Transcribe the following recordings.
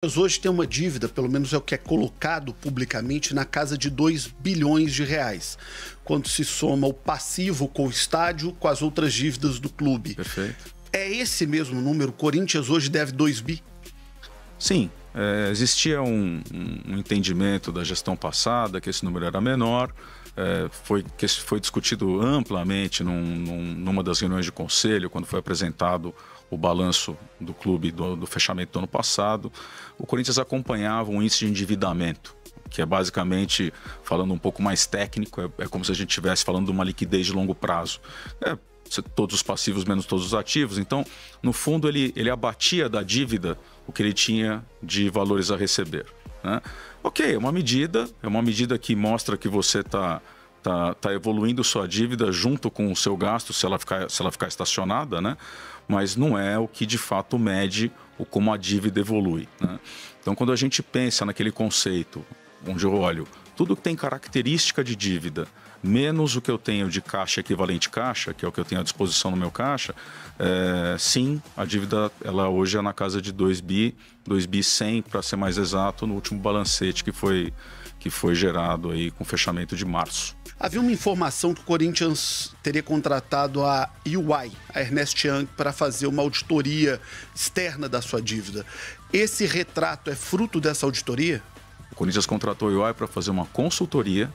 Hoje tem uma dívida, pelo menos é o que é colocado publicamente, na casa de 2 bilhões de reais, quando se soma o passivo com o estádio com as outras dívidas do clube. Perfeito. É esse mesmo número? O Corinthians hoje deve 2 bi? Sim, existia um entendimento da gestão passada que esse número era menor, foi discutido amplamente numa das reuniões de conselho, quando foi apresentado o balanço do clube do fechamento do ano passado. O Corinthians acompanhava um índice de endividamento, que é basicamente, falando um pouco mais técnico, é como se a gente estivesse falando de uma liquidez de longo prazo. Todos os passivos menos todos os ativos. Então, no fundo, ele abatia da dívida o que ele tinha de valores a receber, né? Ok, é uma medida que mostra que você está evoluindo sua dívida junto com o seu gasto, se ela ficar estacionada, né? Mas não é o que de fato mede como a dívida evolui, né? Então, quando a gente pensa naquele conceito onde eu olho tudo que tem característica de dívida, menos o que eu tenho de caixa equivalente caixa, que é o que eu tenho à disposição no meu caixa, sim, a dívida ela hoje é na casa de 2 bi 100, para ser mais exato, no último balancete que foi gerado aí com o fechamento de março. Havia uma informação que o Corinthians teria contratado a EY, a Ernst Young, para fazer uma auditoria externa da sua dívida. Esse retrato é fruto dessa auditoria? O Corinthians contratou a EY para fazer uma consultoria,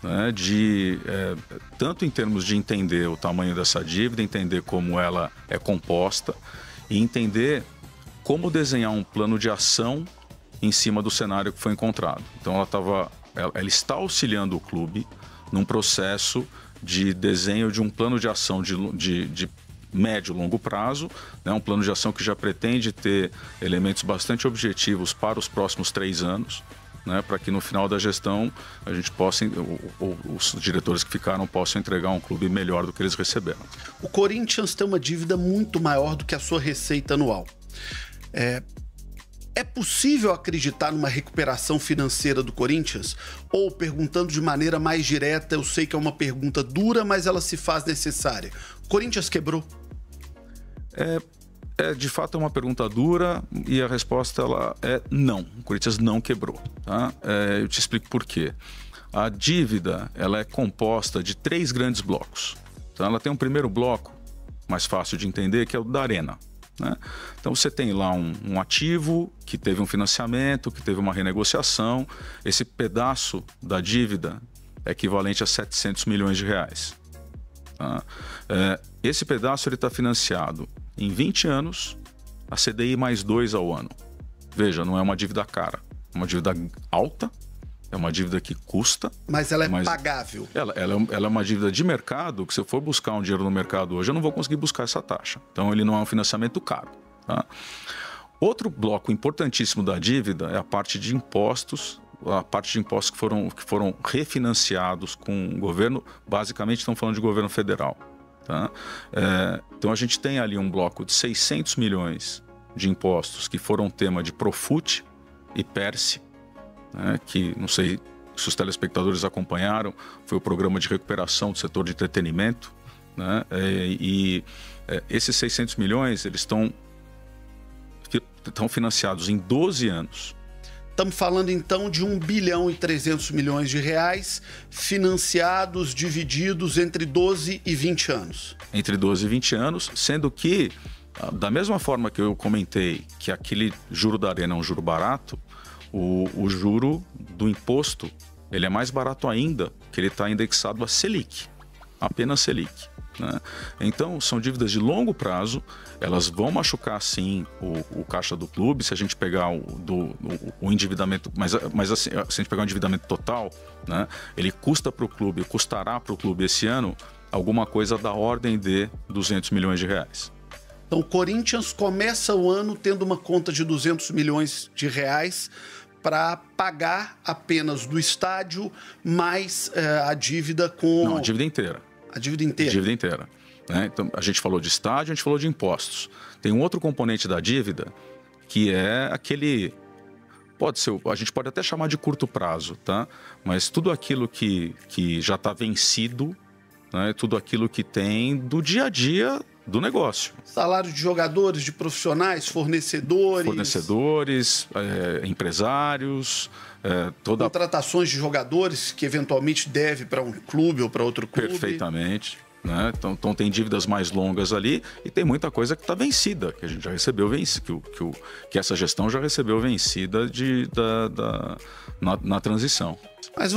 né, tanto em termos de entender o tamanho dessa dívida, entender como ela é composta e entender como desenhar um plano de ação em cima do cenário que foi encontrado. Então ela está auxiliando o clube num processo de desenho de um plano de ação de médio e longo prazo, né, um plano de ação que já pretende ter elementos bastante objetivos para os próximos 3 anos, né, para que no final da gestão a gente possa, os diretores que ficaram possam entregar um clube melhor do que eles receberam. O Corinthians tem uma dívida muito maior do que a sua receita anual. É possível acreditar numa recuperação financeira do Corinthians? Ou, perguntando de maneira mais direta, eu sei que é uma pergunta dura, mas ela se faz necessária. O Corinthians quebrou? De fato é uma pergunta dura e a resposta é não. O Corinthians não quebrou, tá? Eu te explico por quê. A dívida ela é composta de 3 grandes blocos. Então, ela tem um primeiro bloco, mais fácil de entender, que é o da Arena, né? Então você tem lá um ativo que teve um financiamento, que teve uma renegociação. Esse pedaço da dívida é equivalente a 700 milhões de reais. Tá? Esse pedaço está financiado em 20 anos, a CDI mais 2 ao ano. Veja, não é uma dívida cara, é uma dívida alta, é uma dívida que custa. Mas ela é pagável. Ela é uma dívida de mercado, que se eu for buscar um dinheiro no mercado hoje, eu não vou conseguir buscar essa taxa. Então, ele não é um financiamento caro, tá? Outro bloco importantíssimo da dívida é a parte de impostos, que foram refinanciados com o governo, basicamente estão falando de governo federal, tá? Então, a gente tem ali um bloco de 600 milhões de impostos que foram tema de Profut e Perse, que não sei se os telespectadores acompanharam, foi o programa de recuperação do setor de entretenimento, né? Esses 600 milhões eles estão financiados em 12 anos. Estamos falando então de 1 bilhão e 300 milhões de reais financiados, divididos entre 12 e 20 anos. Entre 12 e 20 anos, sendo que, da mesma forma que eu comentei que aquele juro da Arena é um juro barato, o juro do imposto ele é mais barato ainda, que ele está indexado a Selic, apenas Selic, né? Então, são dívidas de longo prazo, elas vão machucar sim o caixa do clube, se a gente pegar o endividamento, mas assim, se a gente pegar o endividamento total, né, ele custará para o clube esse ano alguma coisa da ordem de 200 milhões de reais. Então, o Corinthians começa o ano tendo uma conta de 200 milhões de reais para pagar apenas do estádio, mais a dívida com... Não, a dívida inteira. A dívida inteira? A dívida inteira, né? Então, a gente falou de estádio, a gente falou de impostos. Tem um outro componente da dívida, que é aquele... a gente pode até chamar de curto prazo, tá? Mas tudo aquilo que já está vencido, né? Tudo aquilo que tem do dia a dia do negócio. Salário de jogadores, de profissionais, fornecedores. Fornecedores, empresários, contratações de jogadores que eventualmente deve para um clube ou para outro clube. Perfeitamente. Né? Então tem dívidas mais longas ali e tem muita coisa que está vencida, que a gente já recebeu que essa gestão já recebeu vencida na transição. Mas